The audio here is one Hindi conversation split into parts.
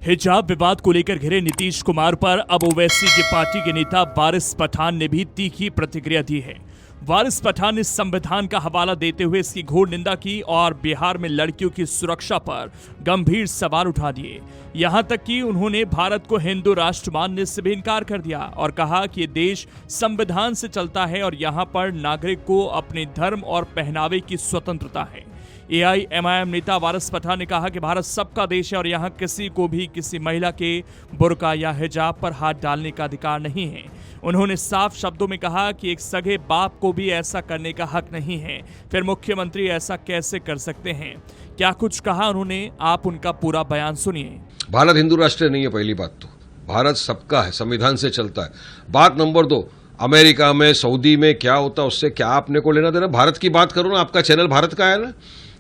हिजाब विवाद को लेकर घिरे नीतीश कुमार पर अब ओवैसी की पार्टी के नेता वारिस पठान ने भी तीखी प्रतिक्रिया दी है। वारिस पठान ने संविधान का हवाला देते हुए इसकी घोर निंदा की और बिहार में लड़कियों की सुरक्षा पर गंभीर सवाल उठा दिए। यहां तक कि उन्होंने भारत को हिंदू राष्ट्र मानने से भी इनकार कर दिया और कहा कि ये देश संविधान से चलता है और यहां पर नागरिक को अपने धर्म और पहनावे की स्वतंत्रता है। AIMIM नेता वारिस पठान ने कहा कि भारत सबका देश है और यहाँ किसी को भी किसी महिला के बुर्का या हिजाब पर हाथ डालने का अधिकार नहीं है। उन्होंने साफ शब्दों में कहा कि एक सगे बाप को भी ऐसा करने का हक नहीं है, फिर मुख्यमंत्री ऐसा कैसे कर सकते हैं। क्या कुछ कहा उन्होंने, आप उनका पूरा बयान सुनिए। भारत हिंदू राष्ट्र नहीं है। पहली बात तो भारत सबका है, संविधान से चलता है। बात नंबर 2, अमेरिका में सऊदी में क्या होता है उससे क्या आपने को लेना देना। भारत की बात करो ना, आपका चैनल भारत का है ना,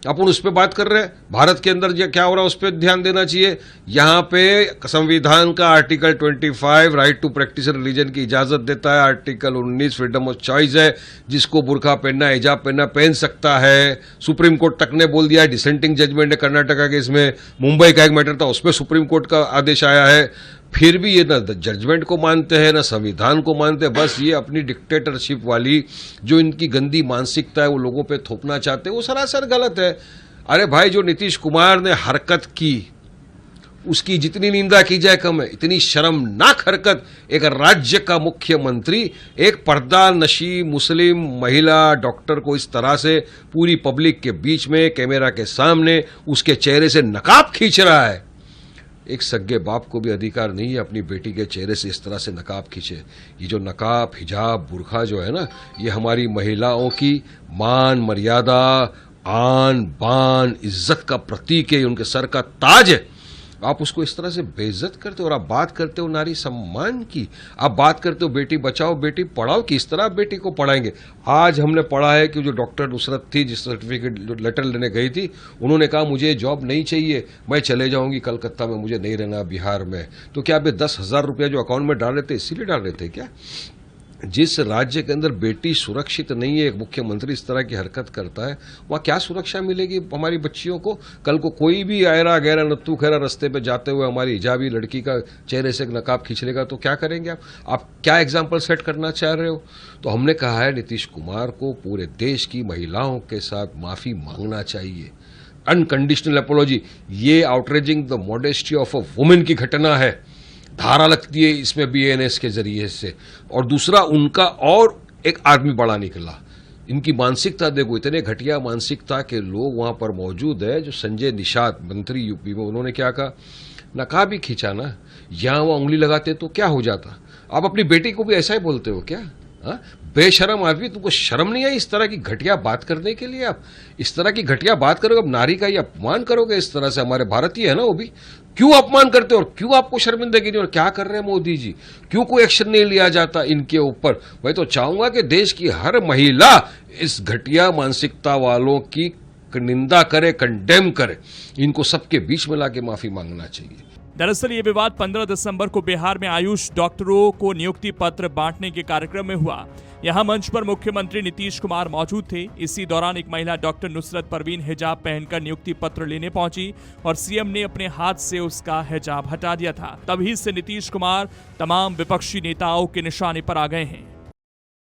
अपन उस पर बात कर रहे हैं। भारत के अंदर क्या हो रहा है उस पर ध्यान देना चाहिए। यहाँ पे संविधान का article 25 right to practice religion की इजाजत देता है। आर्टिकल 19 फ्रीडम ऑफ चॉइस है, जिसको बुर्का पहनना हिजाब पहनना पहन सकता है। सुप्रीम कोर्ट तक ने बोल दिया है, डिसेंटिंग जजमेंट है कर्नाटका के इसमें। मुंबई का एक मैटर था उसमें सुप्रीम कोर्ट का आदेश आया है। फिर भी ये ना जजमेंट को मानते हैं ना संविधान को मानते हैं। बस ये अपनी डिक्टेटरशिप वाली जो इनकी गंदी मानसिकता है वो लोगों पे थोपना चाहते हैं, वो सरासर गलत है। अरे भाई, जो नीतीश कुमार ने हरकत की उसकी जितनी निंदा की जाए कम है। इतनी शर्मनाक हरकत एक राज्य का मुख्यमंत्री एक पर्दा नशी मुस्लिम महिला डॉक्टर को इस तरह से पूरी पब्लिक के बीच में कैमरा के सामने उसके चेहरे से नकाब खींच रहा है। एक सगे बाप को भी अधिकार नहीं है अपनी बेटी के चेहरे से इस तरह से नकाब खींचे। ये जो नकाब हिजाब बुर्खा जो है ना, ये हमारी महिलाओं की मान मर्यादा आन बान इज्जत का प्रतीक है, उनके सर का ताज है। आप उसको इस तरह से बेइज्जत करते हो और आप बात करते हो नारी सम्मान की, आप बात करते हो बेटी बचाओ बेटी पढ़ाओ की। इस तरह बेटी को पढ़ाएंगे। आज हमने पढ़ा है कि जो डॉक्टर नुसरत थी, जिस सर्टिफिकेट जो लेटर लेने गई थी, उन्होंने कहा मुझे जॉब नहीं चाहिए, मैं चले जाऊंगी कलकत्ता में, मुझे नहीं रहना बिहार में। तो क्या आप 10,000 रुपया जो अकाउंट में डाल रहे थे इसीलिए डाल रहे थे क्या? जिस राज्य के अंदर बेटी सुरक्षित नहीं है, एक मुख्यमंत्री इस तरह की हरकत करता है, वहां क्या सुरक्षा मिलेगी हमारी बच्चियों को? कल को कोई भी आयरा गहरा नत्थू खैरा रास्ते पे जाते हुए हमारी हिजाबी लड़की का चेहरे से नकाब खींच लेगा तो क्या करेंगे आप क्या एग्जाम्पल सेट करना चाह रहे हो? तो हमने कहा है नीतीश कुमार को पूरे देश की महिलाओं के साथ माफी मांगना चाहिए, अनकंडीशनल अपोलॉजी। ये outraging the modesty of a women की घटना है, धारा लगती है इसमें BNS के जरिए से। और दूसरा, उनका और एक आदमी बड़ा निकला। इनकी मानसिकता देखो, इतने घटिया मानसिकता के लोग वहां पर मौजूद है। जो संजय निषाद मंत्री यूपी में, उन्होंने क्या कहा, नकाब ही खींचा ना, यहां वो उंगली लगाते तो क्या हो जाता? आप अपनी बेटी को भी ऐसा ही बोलते हो क्या? हा? बेशरम आदमी, तुमको शर्म नहीं आई इस तरह की घटिया बात करने के लिए? आप इस तरह की घटिया बात करोगे, अब नारी का ये अपमान करोगे इस तरह से। हमारे भारतीय है ना वो भी, क्यों अपमान करते हो और क्यों आपको शर्मिंदगी नहीं? और क्या कर रहे हैं मोदी जी, क्यों कोई एक्शन नहीं लिया जाता इनके ऊपर? मैं तो चाहूंगा कि देश की हर महिला इस घटिया मानसिकता वालों की निंदा करे, कंडेम करे। इनको सबके बीच में लाके माफी मांगना चाहिए। दरअसल ये विवाद 15 दिसंबर को बिहार में आयुष डॉक्टरों को नियुक्ति पत्र बांटने के कार्यक्रम में हुआ। यहां मंच पर मुख्यमंत्री नीतीश कुमार मौजूद थे। इसी दौरान एक महिला डॉक्टर नुसरत परवीन हिजाब पहनकर नियुक्ति पत्र लेने पहुंची और सीएम ने अपने हाथ से उसका हिजाब हटा दिया था। तभी से नीतीश कुमार तमाम विपक्षी नेताओं के निशाने पर आ गए हैं।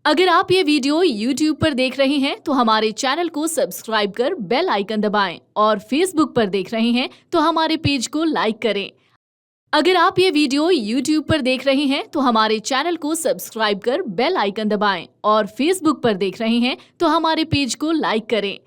अगर आप ये वीडियो YouTube पर देख रहे हैं तो हमारे चैनल को सब्सक्राइब कर बेल आइकन दबाएं और Facebook पर देख रहे हैं तो हमारे पेज को लाइक करें। अगर आप ये वीडियो YouTube पर देख रहे हैं तो हमारे चैनल को सब्सक्राइब कर बेल आइकन दबाएं और Facebook पर देख रहे हैं तो हमारे पेज को लाइक करें।